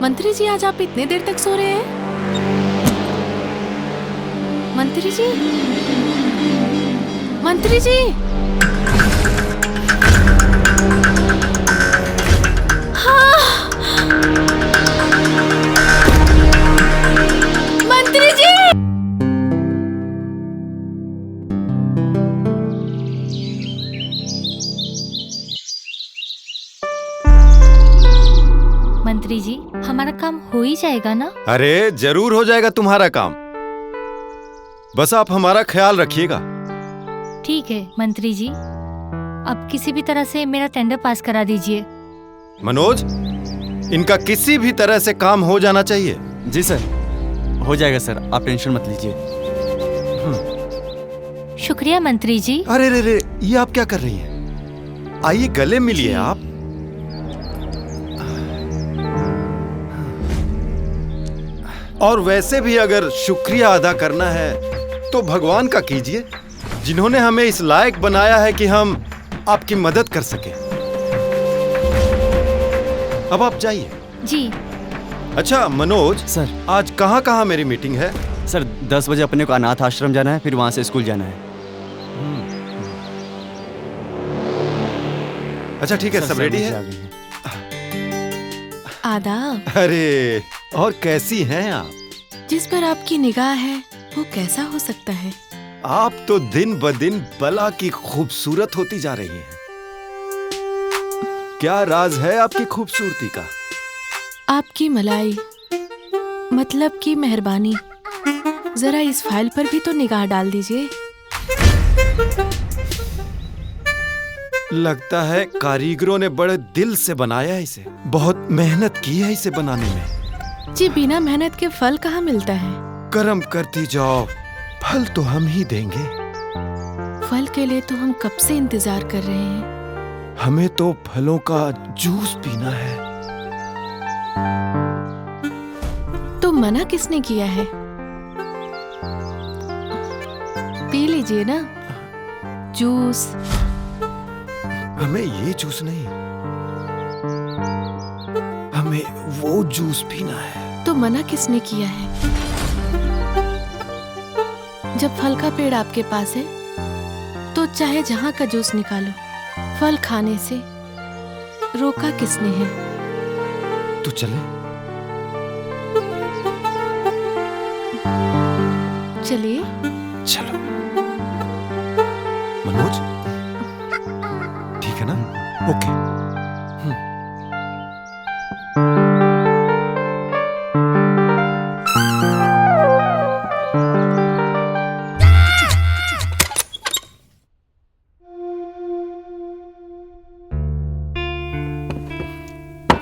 मंत्री जी, आज आप इतने देर तक सो रहे हैं? मंत्री जी, मंत्री जी, हाँ, मंत्री जी। मंत्री जी, हमारा काम हो ही जाएगा ना? अरे जरूर हो जाएगा तुम्हारा काम, बस आप हमारा ख्याल रखिएगा। ठीक है मंत्री जी, अब किसी भी तरह से मेरा टेंडर पास करा दीजिए। मनोज, इनका किसी भी तरह से काम हो जाना चाहिए। जी सर, हो जाएगा सर, आप टेंशन मत लीजिए। शुक्रिया मंत्री जी। अरे रे रे, ये आप क्या कर रही हैं? आइए गले मिलिए आप। और वैसे भी अगर शुक्रिया अदा करना है तो भगवान का कीजिए, जिन्होंने हमें इस लायक बनाया है कि हम आपकी मदद कर सके। अब आप जाइए। जी। अच्छा मनोज सर, आज कहाँ कहाँ मेरी मीटिंग है? सर 10 बजे अपने को अनाथ आश्रम जाना है, फिर वहां से स्कूल जाना है। अच्छा ठीक है, सर, सब सर, रेडी नीचे है? आ गए हैं। आदाब। अरे और कैसी हैं आप? जिस पर आपकी निगाह है वो कैसा हो सकता है? आप तो दिन ब दिन बला की खूबसूरत होती जा रही हैं। क्या राज है आपकी खूबसूरती का? आपकी मलाई, मतलब की मेहरबानी। जरा इस फाइल पर भी तो निगाह डाल दीजिए। लगता है कारीगरों ने बड़े दिल से बनाया है इसे, बहुत मेहनत की है इसे बनाने में। जी, बिना मेहनत के फल कहाँ मिलता है? कर्म करती जाओ, फल तो हम ही देंगे। फल के लिए तो हम कब से इंतजार कर रहे हैं। हमें तो फलों का जूस पीना है। तो मना किसने किया है? पी लीजिए ना जूस। हमें ये जूस नहीं, हमें वो जूस पीना है। तो मना किसने किया है? जब फल का पेड़ आपके पास है तो चाहे जहां का जूस निकालो, फल खाने से रोका किसने है? तो चले? चलिए। चलो मनोज, ठीक है ना? ओके।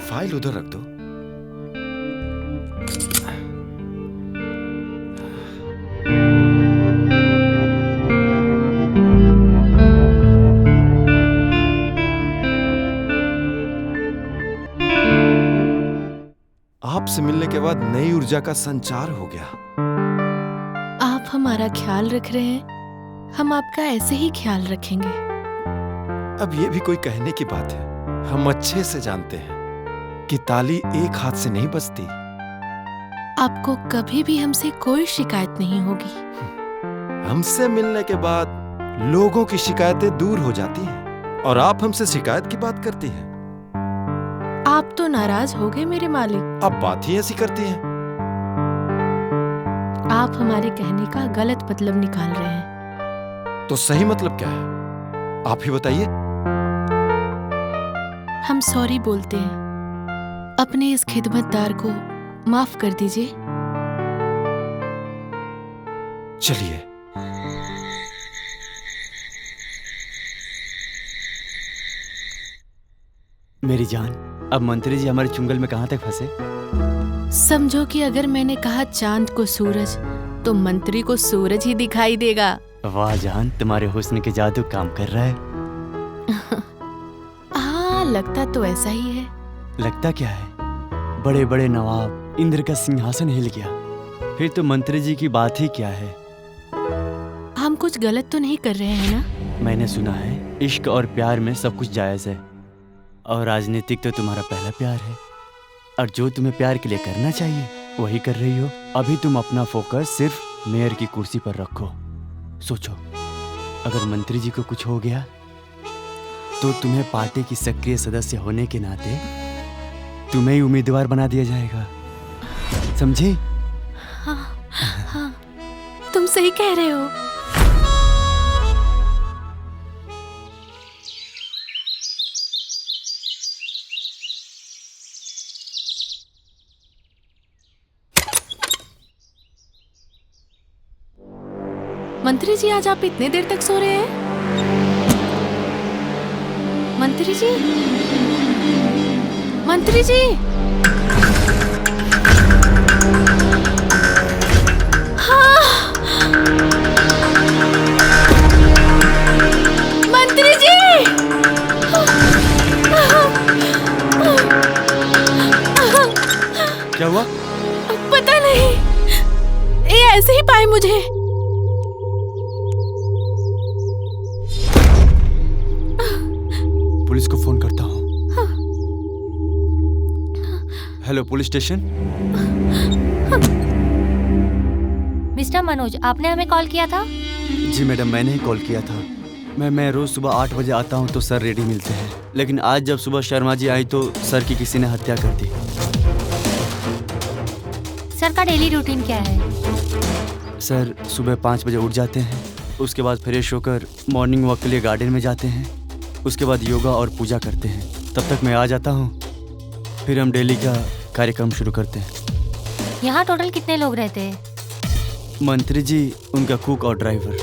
फाइल उधर रख दो। आपसे मिलने के बाद नई ऊर्जा का संचार हो गया। आप हमारा ख्याल रख रहे हैं, हम आपका ऐसे ही ख्याल रखेंगे। अब ये भी कोई कहने की बात है। हम अच्छे से जानते हैं कि ताली एक हाथ से नहीं बजती। आपको कभी भी हमसे कोई शिकायत नहीं होगी। हमसे मिलने के बाद लोगों की शिकायतें दूर हो जाती हैं और आप हमसे शिकायत की बात करती हैं। आप तो नाराज हो गए मेरे मालिक। आप बात ही ऐसी करती हैं। आप हमारे कहने का गलत मतलब निकाल रहे हैं। तो सही मतलब क्या है, आप ही बताइए। हम सॉरी बोलते हैं। अपने इस खिदमतदार को माफ कर दीजिए। चलिए। मेरी जान, अब मंत्री जी हमारे चुंगल में कहाँ तक फंसे? समझो कि अगर मैंने कहा चांद को सूरज, तो मंत्री को सूरज ही दिखाई देगा। वाह जान, तुम्हारे हुस्न के जादू काम कर रहा है। हाँ, लगता तो ऐसा ही है। लगता क्या है, बड़े बड़े नवाब, इंद्र का सिंहासन हिल गया, फिर तो मंत्री जी की बात ही क्या है। हम कुछ गलत तो नहीं कर रहे हैं ना? मैंने सुना है इश्क और प्यार में सब कुछ जायज है, और राजनीतिक तो तुम्हारा पहला प्यार है। और जो तुम्हें प्यार के लिए करना चाहिए वही कर रही हो। अभी तुम अपना फोकस सिर्फ मेयर की कुर्सी पर रखो। सोचो, अगर मंत्री जी को कुछ हो गया तो तुम्हें पार्टी की सक्रिय सदस्य होने के नाते तुम्हें ही उम्मीदवार बना दिया जाएगा, समझे? हाँ, तुम सही कह रहे हो। मंत्री जी, आज आप इतने देर तक सो रहे हैं? मंत्री जी, मंत्री जी, हाँ, मंत्री जी, क्या हुआ? पता नहीं, ये ऐसे ही पाए मुझे। पुलिस को फोन करता हूँ। Hello, police station. Mister Manoj, आपने हमें कॉल किया था? जी मैडम, मैंने ही कॉल किया था। मैं रोज सुबह 8 बजे आता हूँ तो सर रेडी मिलते हैं, लेकिन आज जब सुबह शर्मा जी आई तो सर की किसी ने हत्या कर दी। सर का डेली रूटीन क्या है? सर सुबह 5 बजे उठ जाते हैं, उसके बाद फ्रेश होकर मॉर्निंग वॉक के लिए गार्डन में जाते हैं, उसके बाद योगा और पूजा करते हैं। तब तक मैं आ जाता हूँ, फिर हम डेली का कार्यक्रम शुरू करते हैं। यहाँ टोटल कितने लोग रहते हैं? मंत्री जी, उनका कुक और ड्राइवर।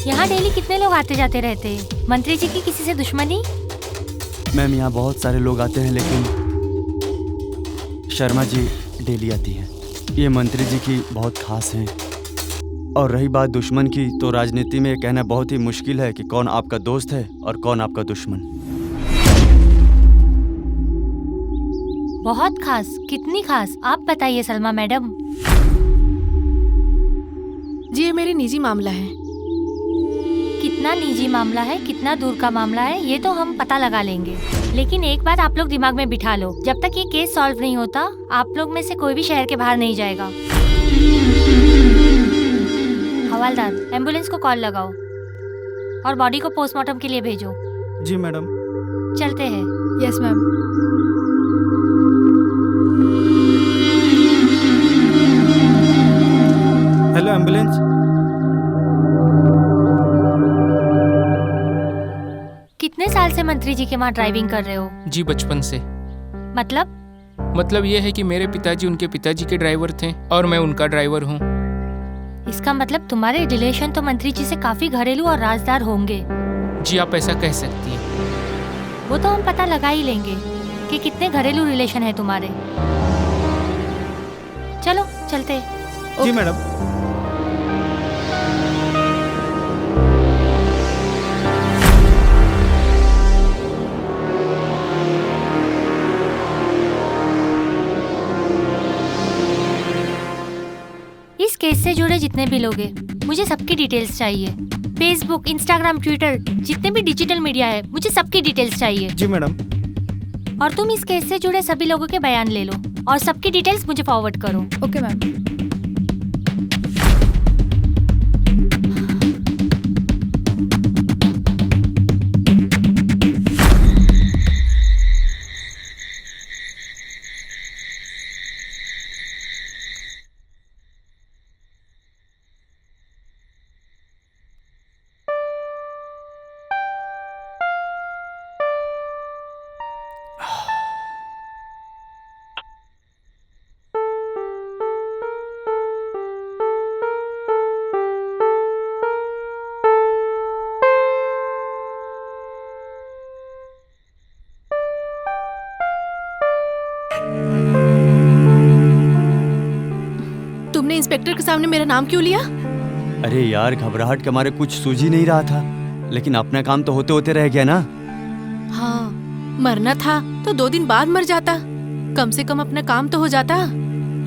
यहाँ डेली कितने लोग आते जाते रहते हैं? मंत्री जी की किसी से दुश्मनी? मैम, यहाँ बहुत सारे लोग आते हैं, लेकिन शर्मा जी डेली आती हैं। ये मंत्री जी की बहुत खास हैं। और रही बात दुश्मन की, तो राजनीति में कहना बहुत ही मुश्किल है कि कौन आपका दोस्त है और कौन आपका दुश्मन। बहुत खास? कितनी खास, आप बताइए सलमा मैडम। जी, ये मेरी निजी मामला है। कितना निजी मामला है, कितना दूर का मामला है, ये तो हम पता लगा लेंगे, लेकिन एक बात आप लोग दिमाग में बिठा लो, जब तक ये केस सॉल्व नहीं होता आप लोग में से कोई भी शहर के बाहर नहीं जाएगा। हवालदार, एम्बुलेंस को कॉल लगाओ और बॉडी को पोस्टमार्टम के लिए भेजो। जी मैडम। चलते हैं। Yes ma'am. Hello ambulance. कितने साल से मंत्री जी के वहाँ ड्राइविंग कर रहे हो? जी, बचपन से। मतलब ये है कि मेरे पिताजी उनके पिताजी के ड्राइवर थे और मैं उनका ड्राइवर हूँ। इसका मतलब तुम्हारे रिलेशन तो मंत्री जी से काफी घरेलू और राजदार होंगे। जी, आप ऐसा कह सकती हैं। वो तो हम पता लगा ही लेंगे कि कितने घरेलू रिलेशन है तुम्हारे। चलो चलते। जी मैडम। इस केस से जुड़े जितने भी लोग हैं, मुझे सबकी डिटेल्स चाहिए। फेसबुक, इंस्टाग्राम, ट्विटर, जितने भी डिजिटल मीडिया है, मुझे सबकी डिटेल्स चाहिए। जी मैडम। और तुम इस केस से जुड़े सभी लोगों के बयान ले लो और सबकी डिटेल्स मुझे फॉरवर्ड करो। Okay ma'am. तुमने इंस्पेक्टर के सामने मेरा नाम क्यों लिया? अरे यार, घबराहट के मारे कुछ सूझ ही नहीं रहा था, लेकिन अपना काम तो होते होते रह गया ना। हाँ, मरना था तो 2 दिन बाद मर जाता, कम से कम अपना काम तो हो जाता।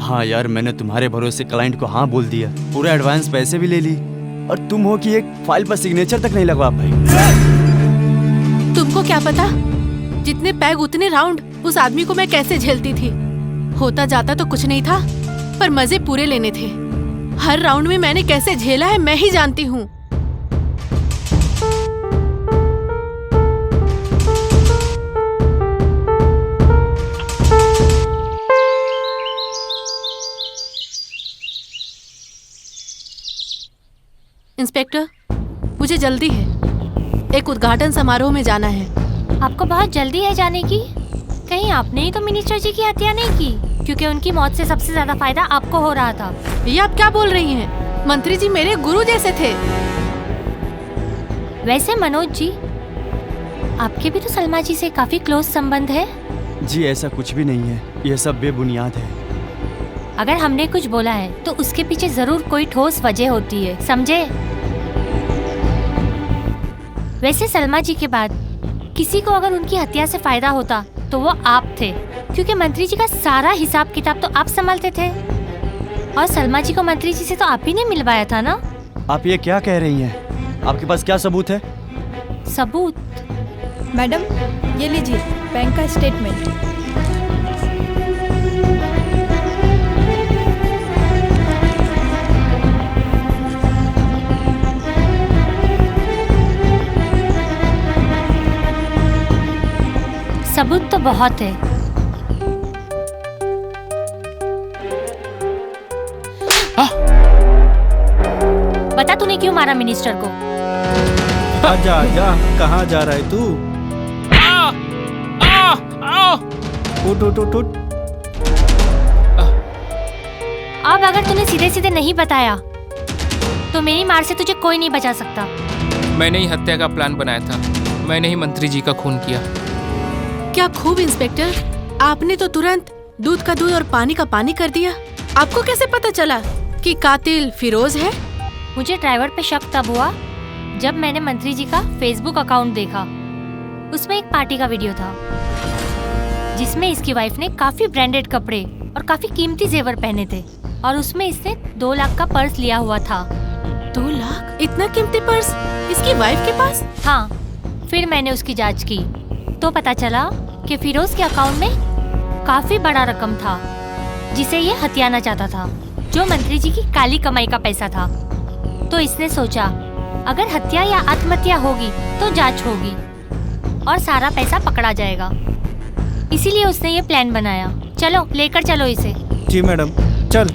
हाँ यार, मैंने तुम्हारे भरोसे क्लाइंट को हाँ बोल दिया, पूरा एडवांस पैसे भी ले ली, और तुम हो कि एक फाइल पर सिग्नेचर तक नहीं लगवा पाई। तुमको क्या पता, जितने पैग उतने राउंड, उस आदमी को मैं कैसे झेलती थी। होता जाता तो कुछ नहीं था, पर मजे पूरे लेने थे। हर राउंड में मैंने कैसे झेला है मैं ही जानती हूँ। इंस्पेक्टर, मुझे जल्दी है, एक उद्घाटन समारोह में जाना है। आपको बहुत जल्दी है जाने की? कहीं आपने ही तो मिनिस्टर जी की हत्या नहीं की? क्योंकि उनकी मौत से सबसे ज्यादा फायदा आपको हो रहा था। ये आप क्या बोल रही हैं? मंत्री जी मेरे गुरु जैसे थे। वैसे मनोज जी, आपके भी तो सलमा जी से काफी क्लोज संबंध है। जी ऐसा कुछ भी नहीं है, यह सब बेबुनियाद है। अगर हमने कुछ बोला है तो उसके पीछे जरूर कोई ठोस वजह होती है, समझे? वैसे सलमा जी के बाद किसी को अगर उनकी हत्या से फायदा होता तो वो आप थे, क्योंकि मंत्री जी का सारा हिसाब किताब तो आप संभालते थे। और सलमा जी को मंत्री जी से तो आप ही ने मिलवाया था ना? आप ये क्या कह रही हैं? आपके पास क्या सबूत है? सबूत? मैडम, ये लीजिए बैंक का स्टेटमेंट। सबूत तो बहुत है। बता तूने क्यों मारा मिनिस्टर को? आजा आजा, कहाँ जा रहा है तू? उठ उठ उठ उठ। अब अगर तूने सीधे सीधे नहीं बताया तो मेरी मार से तुझे कोई नहीं बचा सकता। मैंने ही हत्या का प्लान बनाया था, मैंने ही मंत्री जी का खून किया। क्या खूब इंस्पेक्टर, आपने तो तुरंत दूध का दूध और पानी का पानी कर दिया। आपको कैसे पता चला कि कातिल फिरोज है? मुझे ड्राइवर पे शक तब हुआ जब मैंने मंत्री जी का फेसबुक अकाउंट देखा। उसमें एक पार्टी का वीडियो था जिसमें इसकी वाइफ ने काफी ब्रांडेड कपड़े और काफी कीमती जेवर पहने थे, और उसमें इसने 2 लाख का पर्स लिया हुआ था। 2 लाख? इतना कीमती पर्स इसकी वाइफ के पास? हाँ, फिर मैंने उसकी जांच की तो पता चला कि फिरोज के अकाउंट में काफी बड़ा रकम था जिसे ये हथियाना चाहता था, जो मंत्री जी की काली कमाई का पैसा था। तो इसने सोचा अगर हत्या या आत्महत्या होगी तो जांच होगी और सारा पैसा पकड़ा जाएगा। इसीलिए उसने ये प्लान बनाया। चलो लेकर चलो इसे। जी मैडम, चल।